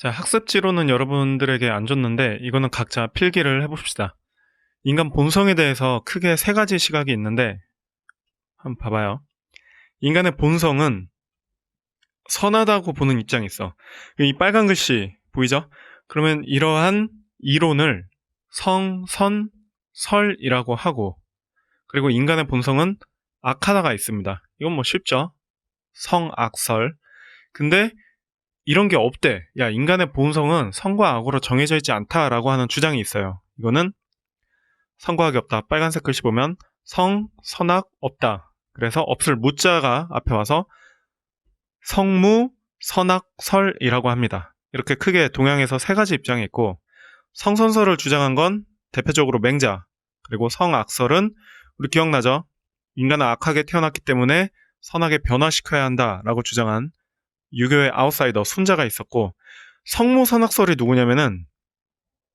자, 학습지로는 여러분들에게 안 줬는데 이거는 각자 필기를 해봅시다. 인간 본성에 대해서 크게 세 가지 시각이 있는데 한번 봐봐요. 인간의 본성은 선하다고 보는 입장이 있어. 이 빨간 글씨 보이죠? 그러면 이러한 이론을 성, 선, 설이라고 하고, 그리고 인간의 본성은 악하다가 있습니다. 이건 뭐 쉽죠? 성, 악, 설. 근데 이런 게 없대. 야, 인간의 본성은 선과 악으로 정해져 있지 않다라고 하는 주장이 있어요. 이거는 선과 악이 없다. 빨간색 글씨 보면 성, 선악, 없다. 그래서 없을 무자가 앞에 와서 성무, 선악, 설이라고 합니다. 이렇게 크게 동양에서 세 가지 입장이 있고, 성선설을 주장한 건 대표적으로 맹자, 그리고 성악설은 우리 기억나죠? 인간은 악하게 태어났기 때문에 선하게 변화시켜야 한다라고 주장한 유교의 아웃사이더 순자가 있었고, 성무선악설이 누구냐면은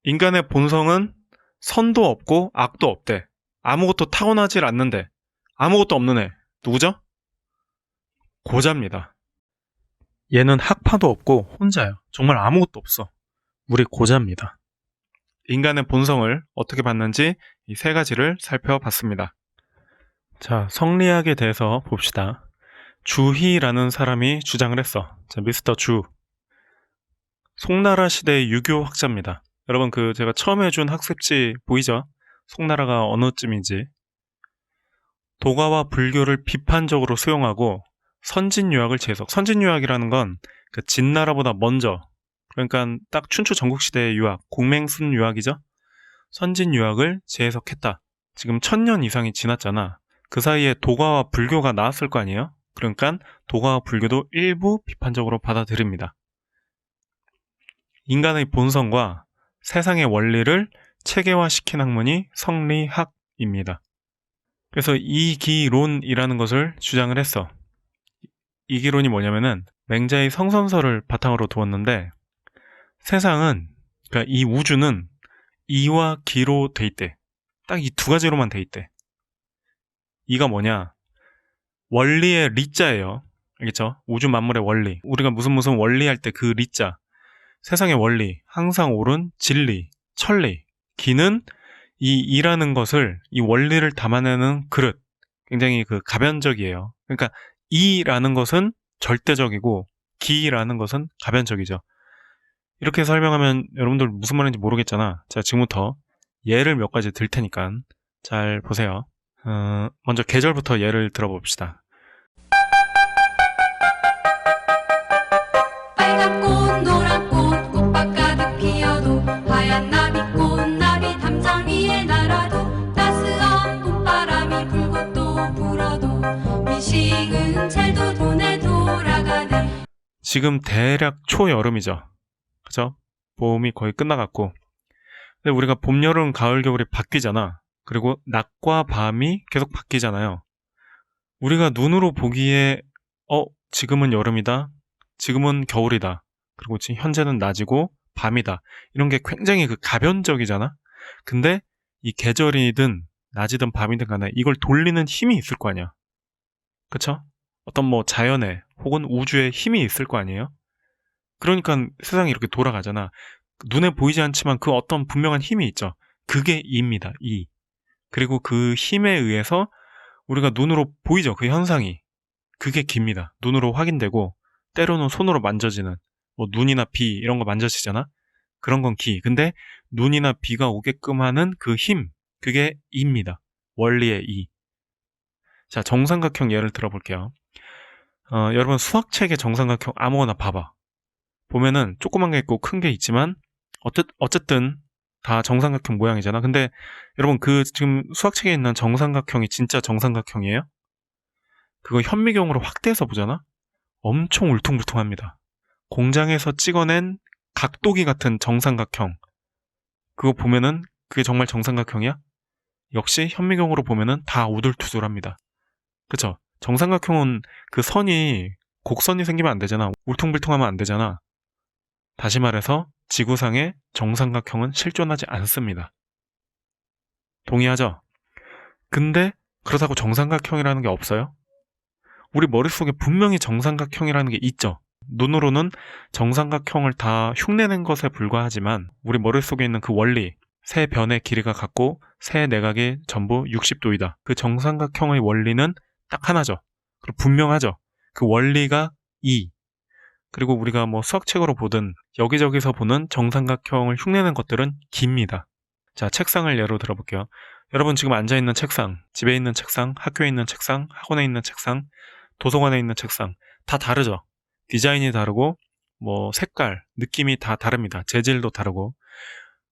인간의 본성은 선도 없고 악도 없대. 아무것도 타고나질 않는데 아무것도 없는 애 누구죠? 고자입니다. 얘는 학파도 없고 혼자요. 정말 아무것도 없어. 우리 고자입니다. 인간의 본성을 어떻게 봤는지 이 세 가지를 살펴봤습니다. 자, 성리학에 대해서 봅시다. 주희라는 사람이 주장을 했어. 자, 미스터 주. 송나라 시대의 유교 학자입니다. 여러분, 제가 처음 해준 학습지 보이죠? 송나라가 어느쯤인지. 도가와 불교를 비판적으로 수용하고 선진유학을 재해석. 선진유학이라는 건 그 진나라보다 먼저, 그러니까 딱 춘추 전국시대의 유학, 공맹순 유학이죠? 선진유학을 재해석했다. 지금 1000년 이상이 지났잖아. 그 사이에 도가와 불교가 나왔을 거 아니에요? 그러니까 도가와 불교도 일부 비판적으로 받아들입니다. 인간의 본성과 세상의 원리를 체계화시킨 학문이 성리학입니다. 그래서 이기론이라는 것을 주장을 했어. 이기론이 뭐냐면은 맹자의 성선설을 바탕으로 두었는데, 세상은, 그러니까 이 우주는 이와 기로 돼 있대. 딱 이 두 가지로만 돼 있대. 이가 뭐냐? 원리의 리자예요. 알겠죠? 우주 만물의 원리. 우리가 무슨 원리 할 때 그 리자. 세상의 원리, 항상 옳은 진리, 천리. 기는 이 이라는 것을, 이 원리를 담아내는 그릇. 굉장히 가변적이에요. 그러니까 이라는 것은 절대적이고 기라는 것은 가변적이죠. 이렇게 설명하면 여러분들 무슨 말인지 모르겠잖아. 자, 지금부터 예를 몇 가지 들 테니까 잘 보세요. 먼저 계절부터 예를 들어봅시다. 빨간 꽃, 노란 꽃, 꽃밭 가득 피어도 하얀 나비꽃, 나비 담장 위에 날아도 따스한 봄바람이 불고 또 불어도 미식은 찰도 돈에 돌아가네. 지금 대략 초여름이죠. 그죠? 봄이 거의 끝나갔고, 근데 우리가 봄, 여름, 가을, 겨울이 바뀌잖아. 그리고 낮과 밤이 계속 바뀌잖아요. 우리가 눈으로 보기에 지금은 여름이다, 지금은 겨울이다, 그리고 지금 현재는 낮이고 밤이다, 이런 게 굉장히 가변적이잖아. 근데 이 계절이든 낮이든 밤이든 간에 이걸 돌리는 힘이 있을 거 아니야. 그쵸? 어떤 자연에 혹은 우주에 힘이 있을 거 아니에요? 그러니까 세상이 이렇게 돌아가잖아. 눈에 보이지 않지만 그 어떤 분명한 힘이 있죠. 그게 이입니다. 이. 그리고 그 힘에 의해서 우리가 눈으로 보이죠. 그 현상이. 그게 기입니다. 눈으로 확인되고, 때로는 손으로 만져지는, 눈이나 비 이런 거 만져지잖아. 그런 건 기. 근데 눈이나 비가 오게끔 하는 그 힘, 그게 이입니다. 원리의 이. 자, 정삼각형 예를 들어볼게요. 여러분 수학책의 정삼각형 아무거나 봐봐. 보면은 조그만 게 있고 큰 게 있지만 어쨌든 다 정삼각형 모양이잖아. 근데 여러분 지금 수학책에 있는 정삼각형이 진짜 정삼각형이에요? 그거 현미경으로 확대해서 보잖아? 엄청 울퉁불퉁합니다. 공장에서 찍어낸 각도기 같은 정삼각형, 그거 보면은 그게 정말 정삼각형이야? 역시 현미경으로 보면은 다 우둘투둘합니다. 그쵸? 정삼각형은 그 선이 곡선이 생기면 안 되잖아. 울퉁불퉁하면 안 되잖아. 다시 말해서 지구상의 정삼각형은 실존하지 않습니다. 동의하죠? 근데 그렇다고 정삼각형이라는 게 없어요? 우리 머릿속에 분명히 정삼각형이라는 게 있죠. 눈으로는 정삼각형을 다 흉내낸 것에 불과하지만 우리 머릿속에 있는 그 원리, 세 변의 길이가 같고 세 내각이 전부 60도이다. 그 정삼각형의 원리는 딱 하나죠. 그리고 분명하죠. 그 원리가 2. 그리고 우리가 뭐 수학책으로 보든 여기저기서 보는 정삼각형을 흉내낸 것들은 깁니다. 자, 책상을 예로 들어볼게요. 여러분 지금 앉아있는 책상, 집에 있는 책상, 학교에 있는 책상, 학원에 있는 책상, 도서관에 있는 책상 다 다르죠. 디자인이 다르고 뭐 색깔, 느낌이 다 다릅니다. 재질도 다르고.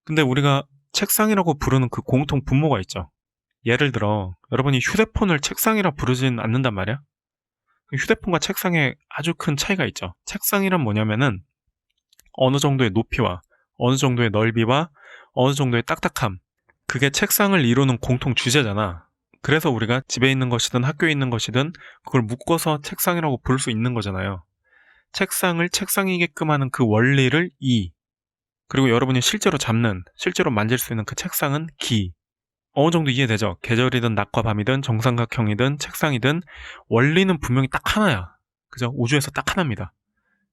근데 우리가 책상이라고 부르는 그 공통 분모가 있죠. 예를 들어 여러분이 휴대폰을 책상이라 부르진 않는단 말이야. 휴대폰과 책상에 아주 큰 차이가 있죠. 책상이란 뭐냐면은 어느 정도의 높이와 어느 정도의 넓이와 어느 정도의 딱딱함, 그게 책상을 이루는 공통 주제잖아. 그래서 우리가 집에 있는 것이든 학교에 있는 것이든 그걸 묶어서 책상이라고 부를 수 있는 거잖아요. 책상을 책상이게끔 하는 그 원리를 이, 그리고 여러분이 실제로 잡는, 실제로 만질 수 있는 그 책상은 기. 어느 정도 이해되죠? 계절이든 낮과 밤이든 정삼각형이든 책상이든 원리는 분명히 딱 하나야. 그죠? 우주에서 딱 하나입니다.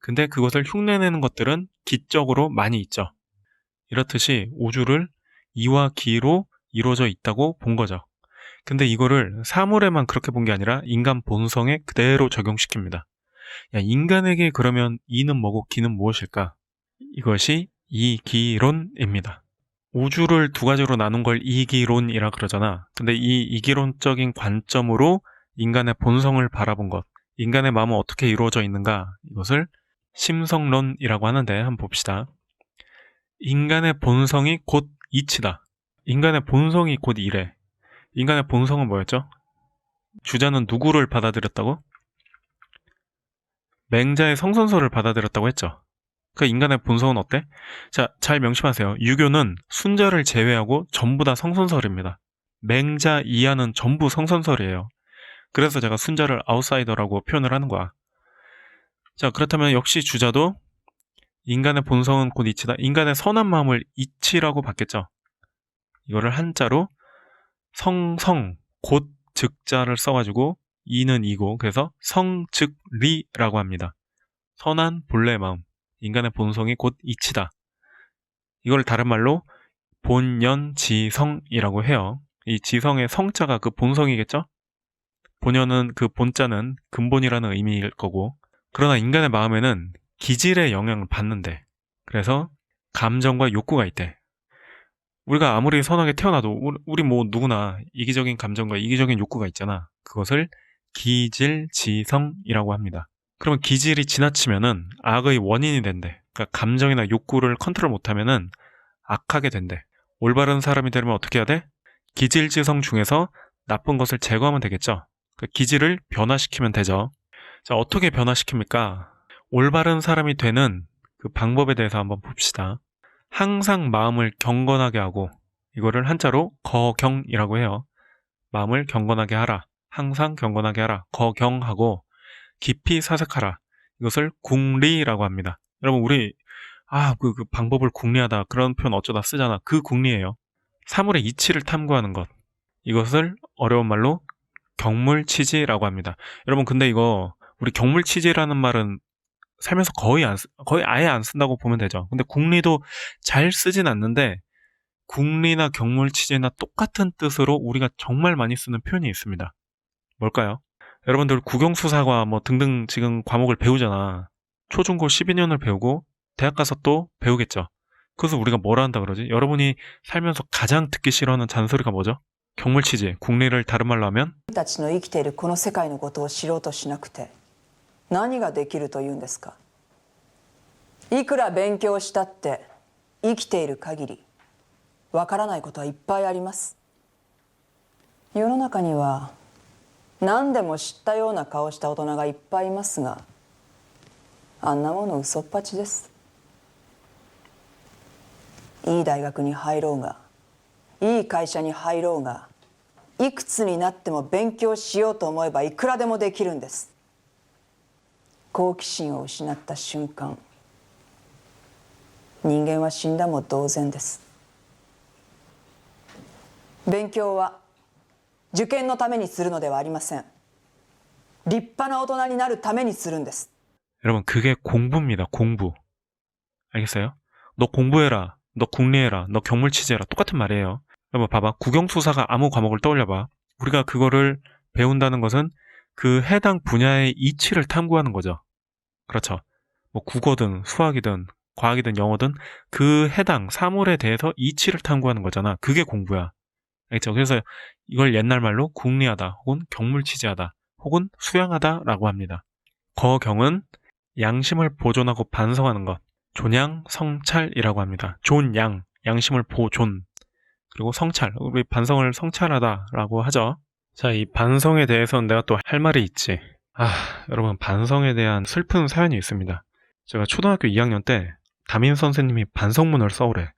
근데 그것을 흉내내는 것들은 기적으로 많이 있죠. 이렇듯이 우주를 이와 기로 이루어져 있다고 본 거죠. 근데 이거를 사물에만 그렇게 본 게 아니라 인간 본성에 그대로 적용시킵니다. 야, 인간에게 그러면 이는 뭐고 기는 무엇일까? 이것이 이기론입니다. 우주를 두 가지로 나눈 걸 이기론이라 그러잖아. 근데 이 이기론적인 관점으로 인간의 본성을 바라본 것, 인간의 마음은 어떻게 이루어져 있는가, 이것을 심성론이라고 하는데 한번 봅시다. 인간의 본성이 곧 이치다. 인간의 본성이 곧 이래. 인간의 본성은 뭐였죠? 주자는 누구를 받아들였다고? 맹자의 성선설을 받아들였다고 했죠. 그 인간의 본성은 어때? 자, 잘 명심하세요. 유교는 순자를 제외하고 전부 다 성선설입니다. 맹자 이하는 전부 성선설이에요. 그래서 제가 순자를 아웃사이더라고 표현을 하는 거야. 자, 그렇다면 역시 주자도 인간의 본성은 곧 이치다. 인간의 선한 마음을 이치라고 받겠죠. 이거를 한자로 성성, 곧 즉자를 써가지고 이는 이고, 그래서 성즉리라고 합니다. 선한 본래의 마음, 인간의 본성이 곧 이치다. 이걸 다른 말로 본연지성이라고 해요. 이 지성의 성자가 그 본성이겠죠? 본연은 그 본자는 근본이라는 의미일 거고, 그러나 인간의 마음에는 기질의 영향을 받는데, 그래서 감정과 욕구가 있대. 우리가 아무리 선하게 태어나도 우리 뭐 누구나 이기적인 감정과 이기적인 욕구가 있잖아. 그것을 기질지성이라고 합니다. 그러면 기질이 지나치면은 악의 원인이 된대. 그러니까 감정이나 욕구를 컨트롤 못하면은 악하게 된대. 올바른 사람이 되려면 어떻게 해야 돼? 기질지성 중에서 나쁜 것을 제거하면 되겠죠. 그 기질을 변화시키면 되죠. 자, 어떻게 변화시킵니까? 올바른 사람이 되는 그 방법에 대해서 한번 봅시다. 항상 마음을 경건하게 하고, 이거를 한자로 거경이라고 해요. 마음을 경건하게 하라. 항상 경건하게 하라. 거경하고 깊이 사색하라. 이것을 궁리라고 합니다. 여러분 우리 그 방법을 궁리하다 그런 표현 어쩌다 쓰잖아. 그 궁리예요. 사물의 이치를 탐구하는 것. 이것을 어려운 말로 경물치지라고 합니다. 여러분 근데 이거 우리 경물치지라는 말은 살면서 거의 아예 안 쓴다고 보면 되죠. 근데 궁리도 잘 쓰진 않는데 궁리나 경물치지나 똑같은 뜻으로 우리가 정말 많이 쓰는 표현이 있습니다. 뭘까요? 여러분들 국영수사과 뭐 등등 지금 과목을 배우잖아. 초중고 12년을 배우고 대학 가서 또 배우겠죠. 그래서 우리가 뭐라 한다 그러지? 여러분이 살면서 가장 듣기 싫어하는 잔소리가 뭐죠? 경물치지, 궁리를 다른 말로 하면 自分たちの生きているこの世界のことを知ろうとしなくて何ができるというんですか。いくら勉強したって生きている限りわからないことはいっぱいあります。世の中には何でも知ったような顔した大人がいっぱいいますが、あんなもの嘘っぱちです。いい大学に入ろうが、いい会社に入ろうが、いくつになっても勉強しようと思えばいくらでもできるんです。好奇心を失った瞬間、人間は死んだも同然です。勉強は受験のためにするのではありません。立派な大人になるためにするんです。 여러분, 그게 공부입니다. 공부. 알겠어요? 너 공부해라. 너 국리해라. 너 경물 취재해라. 똑같은 말이에요. 여러분 봐봐. 국영수사가 아무 과목을 떠올려봐. 우리가 그거를 배운다는 것은 그 해당 분야의 이치를 탐구하는 거죠. 그렇죠. 뭐 국어든 수학이든 과학이든 영어든 그 해당 사물에 대해서 이치를 탐구하는 거잖아. 그게 공부야. 알겠죠? 그래서 이걸 옛날 말로 국리하다 혹은 경물 취재하다 혹은 수양하다라고 합니다. 거경은 양심을 보존하고 반성하는 것, 존양, 성찰이라고 합니다. 존양, 양심을 보존, 그리고 성찰, 우리 반성을 성찰하다라고 하죠. 자, 이 반성에 대해서는 내가 또 할 말이 있지. 여러분, 반성에 대한 슬픈 사연이 있습니다. 제가 초등학교 2학년 때 담임 선생님이 반성문을 써오래.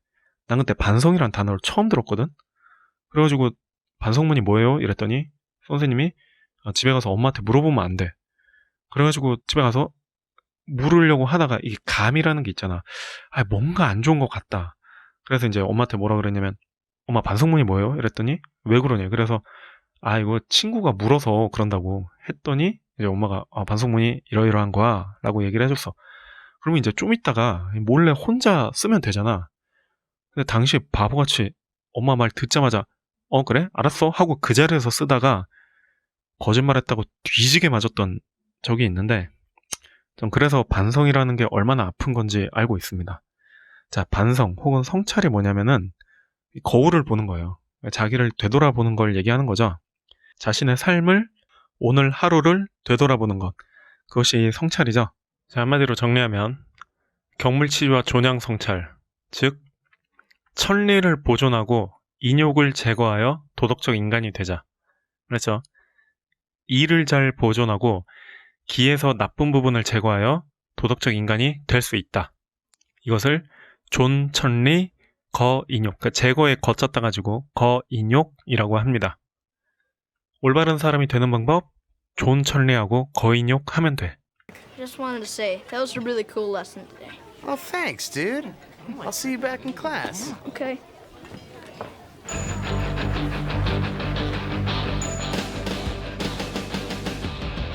난 그때 반성이란 단어를 처음 들었거든? 그래가지고 반성문이 뭐예요? 이랬더니 선생님이 집에 가서 엄마한테 물어보면 안 돼. 그래가지고 집에 가서 물으려고 하다가 이게 감이라는 게 있잖아. 뭔가 안 좋은 것 같다. 그래서 이제 엄마한테 뭐라 그랬냐면 엄마 반성문이 뭐예요? 이랬더니 왜 그러냐. 그래서 이거 친구가 물어서 그런다고 했더니 이제 엄마가 반성문이 이러이러한 거야 라고 얘기를 해줬어. 그러면 이제 좀 있다가 몰래 혼자 쓰면 되잖아. 근데 당시에 바보같이 엄마 말 듣자마자 그래? 알았어? 하고 그 자리에서 쓰다가 거짓말했다고 뒤지게 맞았던 적이 있는데 전 그래서 반성이라는 게 얼마나 아픈 건지 알고 있습니다. 자, 반성 혹은 성찰이 뭐냐면은 거울을 보는 거예요. 자기를 되돌아보는 걸 얘기하는 거죠. 자신의 삶을, 오늘 하루를 되돌아보는 것. 그것이 성찰이죠. 자, 한마디로 정리하면 경물치유와 존양 성찰, 즉 천리를 보존하고 인욕을 제거하여 도덕적 인간이 되자. 그렇죠? 이를 잘 보존하고 기에서 나쁜 부분을 제거하여 도덕적 인간이 될 수 있다. 이것을 존천리 거인욕, 그러니까 제거에 거쳤다 가지고 거인욕이라고 합니다. 올바른 사람이 되는 방법, 존천리하고 거인욕 하면 돼. Just wanted to say, that was a really cool lesson today. Oh, thanks, dude. I'll see you back in class. Okay.